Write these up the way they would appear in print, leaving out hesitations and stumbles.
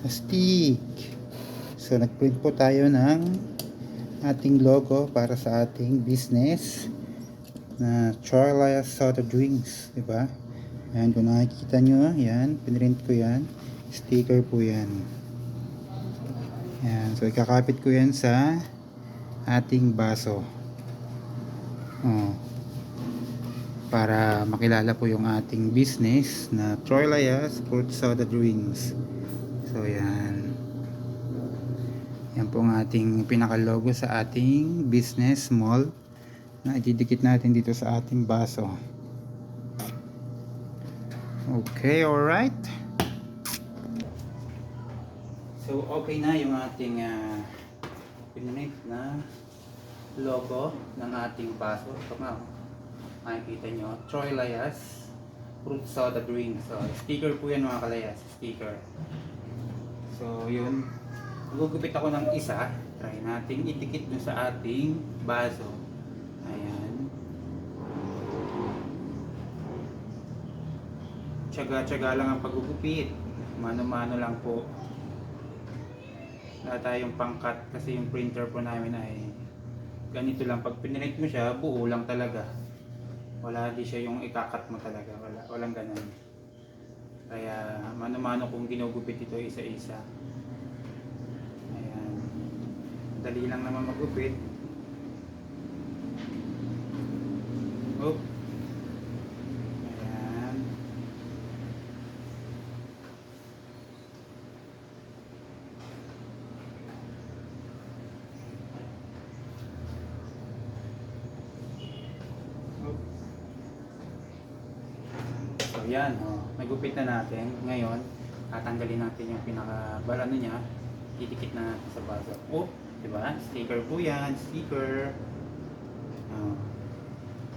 astig. So nagprint po tayo ng ating logo para sa ating business na Chorlaya Soda Drinks, diba? Ayan, kung nakikita nyo, yan, pinrint ko yan, sticker po yan. Ayan, so ikakapit ko yan sa ating baso. Oh, para makilala po yung ating business na Chorlaya's Fruit Soda Drinks. So yan. Yan po ang ating pinaka-logo sa ating business mall na ididikit natin dito sa ating baso. Okay, alright. So okay na yung ating pinrint na logo ng ating baso. Ito nga, makikita nyo, Chorlaya's Fruit Soda Drink. So sticker po yan mga kalayas, sticker. So yun, gugupit ako ng isa. Try natin idikit dun sa ating baso. Ayan. Tsaga-tsaga lang ang paggugupit. Mano-mano lang po. Wala tayong pangkat kasi yung printer po namin ay ganito lang. Pag pinrint mo siya, buo lang talaga. Wala di siya yung ikakat mo talaga. Walang ganun. Kaya mano-mano kung ginugupit ito isa-isa. Ayan. Dali lang naman magupit. Oop. Ayan. Oop. So yan, nagupit na natin. Ngayon, tatanggalin natin yung pinaka-balano niya. Didikit na natin sa baso. Oh, diba? Sticker po yan. Sticker.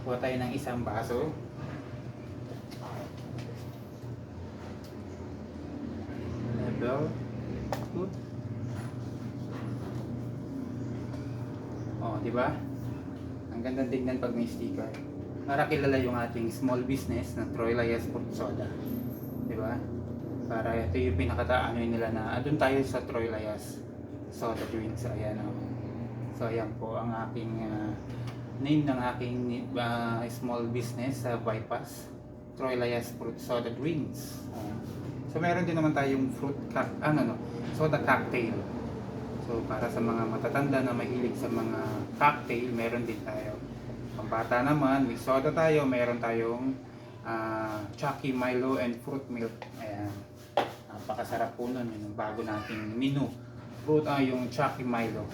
Kuha tayo ng isang baso. Level. Good. Oh, diba? Ang ganda tignan pag may sticker. Para kilala yung ating small business na Chorlaya's Fruit Soda. Diba? Para ito yung pinakataano nila na doon tayo sa Chorlaya's Soda Drinks. Ayan o. So ayan po ang aking name ng aking small business sa Bypass. Chorlaya's Fruit Soda Drinks. So meron din naman tayong soda cocktail. So para sa mga matatanda na mahilig sa mga cocktail, meron din tayo. Pambata naman, may soda tayo, meron tayong Chucky Milo and Fruit Milk. Ayan. Napakasarap po nun, yung bago nating menu. Yung Chucky Milo.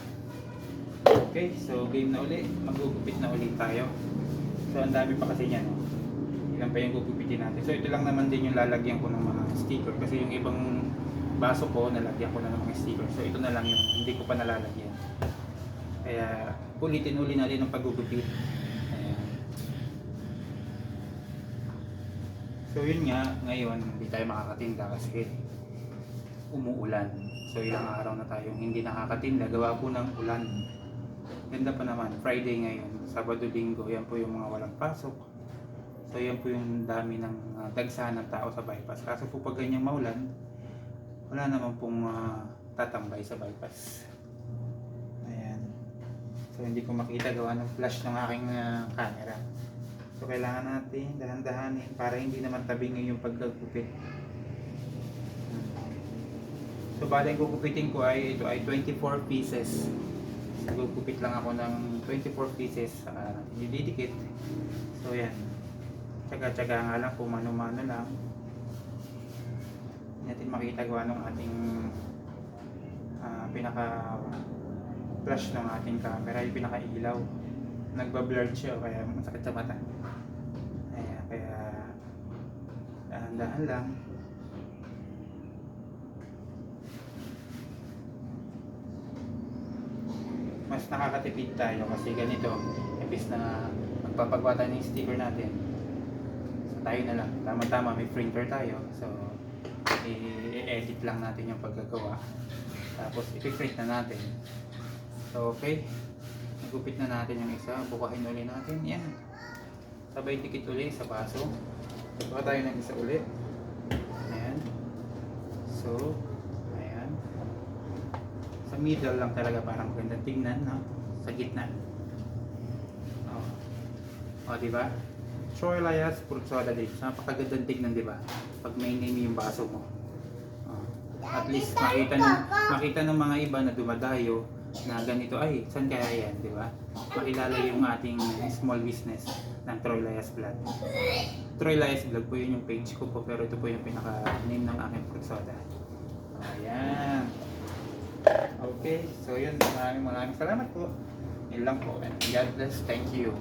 Okay, so game na uli. Magugupit na ulit tayo. So ang dami pa kasi niyan. Ilan pa yung gugupitin natin. So ito lang naman din yung lalagyan ko ng mga sticker. Kasi yung ibang baso ko, nalagyan ko na ng mga sticker. So ito na lang yung hindi ko pa nalalagyan. Kaya ulitin uli natin ang paggugupit. So yun nga, ngayon hindi tayo makakatinda kasi umuulan. So ilang araw na tayong hindi nakakatinda, gawa po ng ulan. Ganda pa naman, Friday ngayon, Sabado, Linggo, yan po yung mga walang pasok. So yan po yung dami ng dagsahan ng tao sa bypass. Kaso po pag ganyang maulan, wala naman pong tatambay sa bypass. Ayan. So hindi ko makita gawa ng flash ng aking camera. So kailangan natin dahan-dahanin para hindi naman tabingin yung pagkagupit. So bali yung gugupitin ko ay ito ay 24 pieces. So gugupit lang ako ng 24 pieces didikit. So yan. Tsaga-tsaga nga lang kung mano-mano lang. Hindi natin makita gawa ng ating pinaka flash ng ating camera, yung pinaka-ilaw. Nagba-blurred siya kaya masakit sa mata. Kaya dahan-dahan lang. Mas nakakatipid tayo kasi ganito, imbis na magpapagawa tayo ng sticker natin. So tayo na lang, tama-tama may printer tayo. So i-edit lang natin yung paggagawa. Tapos i-print na natin. So okay. Nagupit na natin yung isa, bukahin ulit natin, yan. Sabay dikit ulit sa baso. Buka tayo ng isa ulit. Ayan. So, ayan. Sa middle lang talaga parang magandang tingnan, no? Sa gitna. Di ba? Troy Elias Fruit Soda Drinks. Napakagandang tignan, di ba? Pag may name yung baso mo. At least makita ng mga iba na dumadayo na ganito, ay, saan kaya yan, di ba? Makilala yung ating small business ng Troy Elias Vlog. Troy Elias Vlog po yun yung page ko po, pero ito po yung pinaka-name ng aking fruit soda. Ayan. Okay, so yun, maraming salamat po. Yun lang po. And God bless. Thank you.